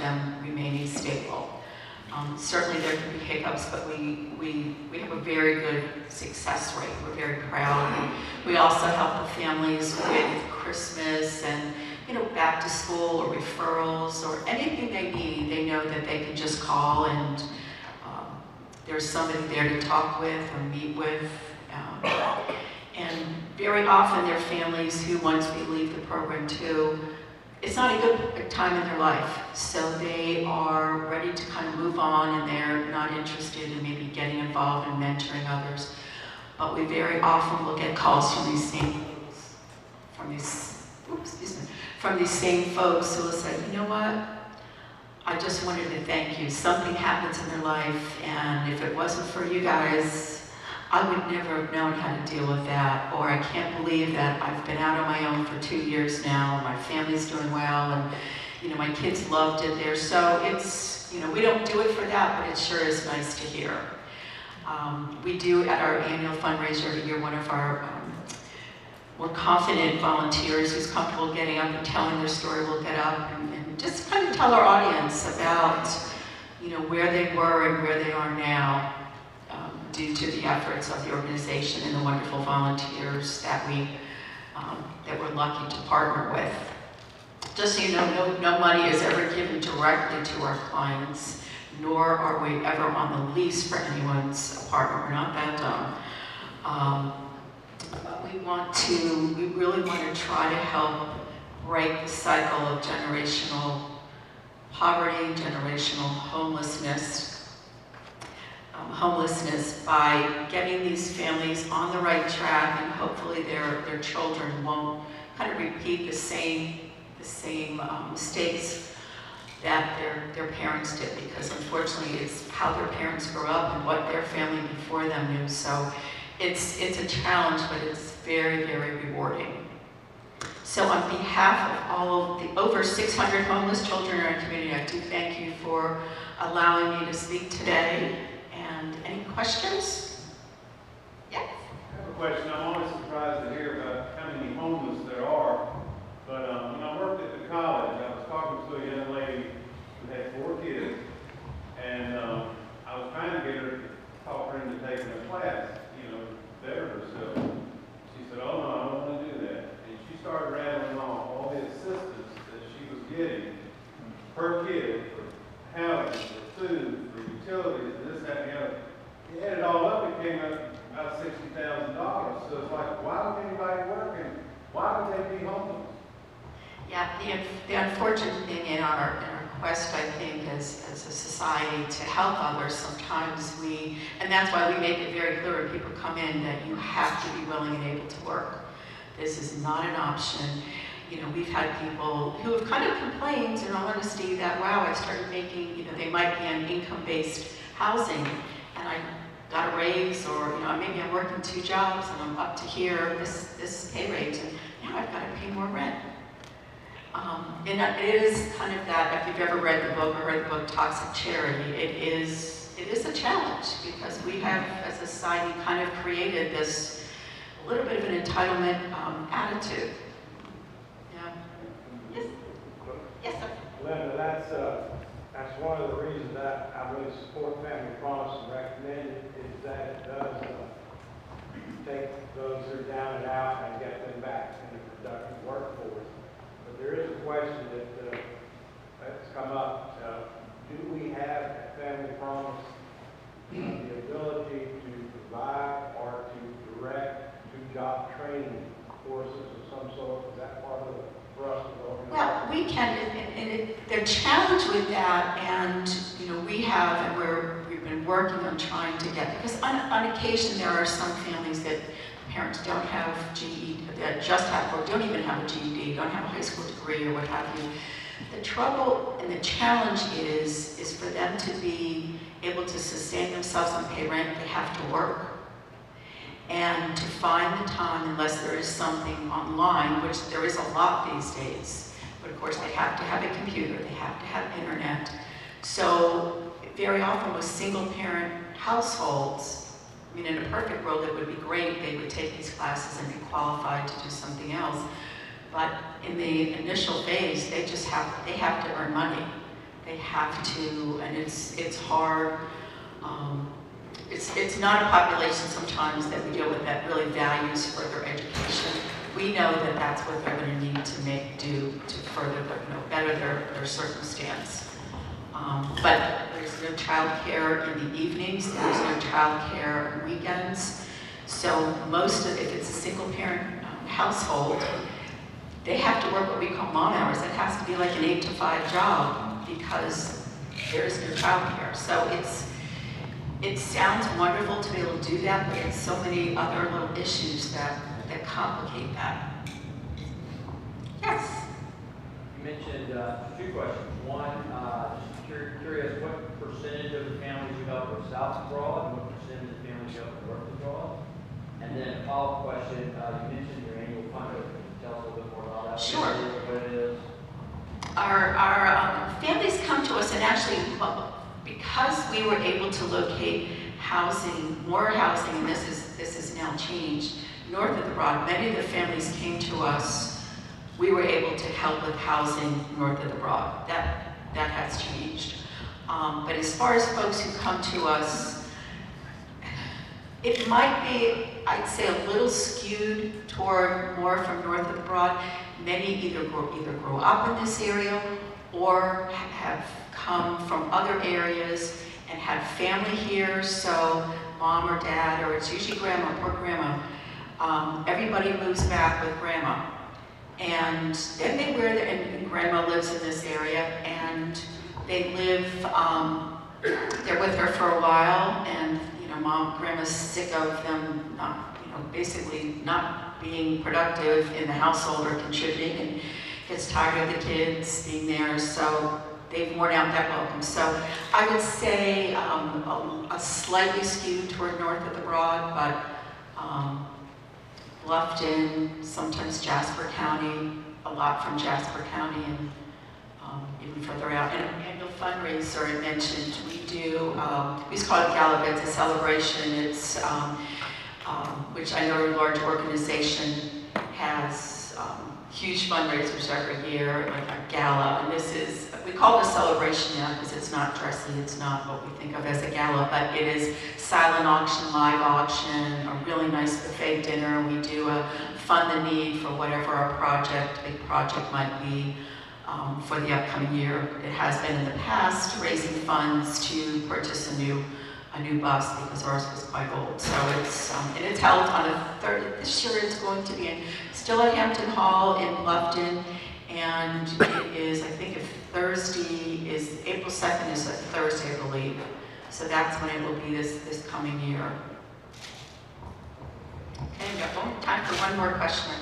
them remaining stable. Certainly there can be hiccups, but we have a very good success rate. We're very proud. And we also help the families with Christmas and back to school or referrals or anything they need. They know that they can just call and there's somebody there to talk with or meet with. And very often they're families who, once we leave the program too, it's not a good time in their life. So they are ready to kind of move on and they're not interested in maybe getting involved in mentoring others. But we very often will get calls from these same same folks who will say, you know what? I just wanted to thank you. Something happens in their life, and if it wasn't for you guys, I would never have known how to deal with that. Or I can't believe that I've been out on my own for 2 years now. My family's doing well, and my kids loved it there. So it's, we don't do it for that, but it sure is nice to hear. We do at our annual fundraiser every year, one of our more confident volunteers who's comfortable getting up and telling their story will get up and just kind of tell our audience about, where they were and where they are now, due to the efforts of the organization and the wonderful volunteers that we're lucky to partner with. Just so you know, no money is ever given directly to our clients, nor are we ever on the lease for anyone's apartment. We're not that dumb. But we really want to try to help break the cycle of generational poverty, generational homelessness by getting these families on the right track, and hopefully their children won't kind of repeat the same mistakes that their parents did, because unfortunately it's how their parents grew up and what their family before them knew. So it's a challenge, but it's very, very rewarding. So on behalf of all of the over 600 homeless children in our community, I do thank you for allowing me to speak today. And any questions? Yes? I have a question. I'm always surprised to hear about how many homeless there are. But when I worked at the college, I was talking to a young lady who had 4 kids. And I was trying to get her to talk her into taking a class, better herself. She said, oh no, I don't want to do that. And she started rattling off all the assistance that she was getting per kid for housing, for food, for utilities, and this, that, and the other. You add it all up, it came up about $60,000. So it's like, why would anybody work and why would they be homeless? Yeah, the unfortunate thing in our quest, I think, as a society to help others, sometimes and that's why we make it very clear when people come in that you have to be willing and able to work. This is not an option. We've had people who have kind of complained, in all honesty, that, wow, I started making, they might be on income-based housing, and I got a raise, or, maybe I'm working 2 jobs, and I'm up to here, this pay rate, and now I've got to pay more rent. And it is kind of that, if you've ever read the book or heard the book Toxic Charity, it is a challenge, because we have, as a society, kind of created this a little bit of an entitlement attitude. Yeah. Yes? Yes, sir. Linda, that's one of the reasons that I really support Family Promise and recommend it, is that it does take those who are down and out and get them back in the productive workforce. But there is a question that's come up. Do we have at Family Promise the ability to provide or to direct to job training courses of some sort? Is that part of the thrust of the organization? Well, we can, and the challenge with that, and we have, and we've been working on trying to get, because on occasion there are some families that parents don't have GED, that just have, or don't even have a GED, don't have a high school degree or what have you. The trouble and the challenge is for them to be able to sustain themselves and pay rent, they have to work. And to find the time, unless there is something online, which there is a lot these days, but of course they have to have a computer, they have to have internet. So very often with single parent households, in a perfect world it would be great, they would take these classes and be qualified to do something else. But in the initial phase, they have to earn money. They have to, and it's hard. It's not a population sometimes that we deal with that really values further education. We know that that's what they're going to need to make do to further their, better their circumstance. But there's no child care in the evenings, there's no child care on weekends. So if it's a single parent household, they have to work what we call mom hours. It has to be like an 8 to 5 job because there is no child care. So it sounds wonderful to be able to do that, but there's so many other little issues that complicate that. Yes? You mentioned 2 questions. One, just curious, what percentage of the families you help are south abroad, and what percentage of the families you help are north abroad? And then a follow-up question, you mentioned your annual fundraiser. Can you tell us a little bit more about that? Sure. What it is? Our families come to us, and actually, because we were able to locate housing, more housing, and this has now changed, north of the Broad, many of the families came to us. We were able to help with housing north of the Broad. That has changed. But as far as folks who come to us, it might be, I'd say, a little skewed toward more from north of the Broad. Many either grow up in this area or have come from other areas and had family here, so mom or dad, or it's usually grandma, poor grandma. Everybody moves back with grandma. And then and grandma lives in this area, and they live, they're with her for a while, and grandma's sick of them basically not being productive in the household or contributing, and gets tired of the kids being there, so they've worn out that welcome. So I would say a slightly skewed toward north of the Broad, but Bluffton, sometimes Jasper County, a lot from Jasper County, and even further out. And annual fundraiser I mentioned, we do, we just call it Gala, it's a celebration. It's, which I know a large organization has huge fundraisers every year, like a gala. And this is, we call it a celebration now because it's not dressy, it's not what we think of as a gala, but it is silent auction, live auction, a really nice buffet dinner. We do a fund the need for whatever our big project might be for the upcoming year. It has been in the past, raising funds to purchase a new bus because ours was quite old. So and it's held on a third. This year it's going to be still at Hampton Hall in Bluffton, and it is, I think, if Thursday is April 2nd is a Thursday, I believe. So that's when it will be this coming year. Okay, we got time for one more question.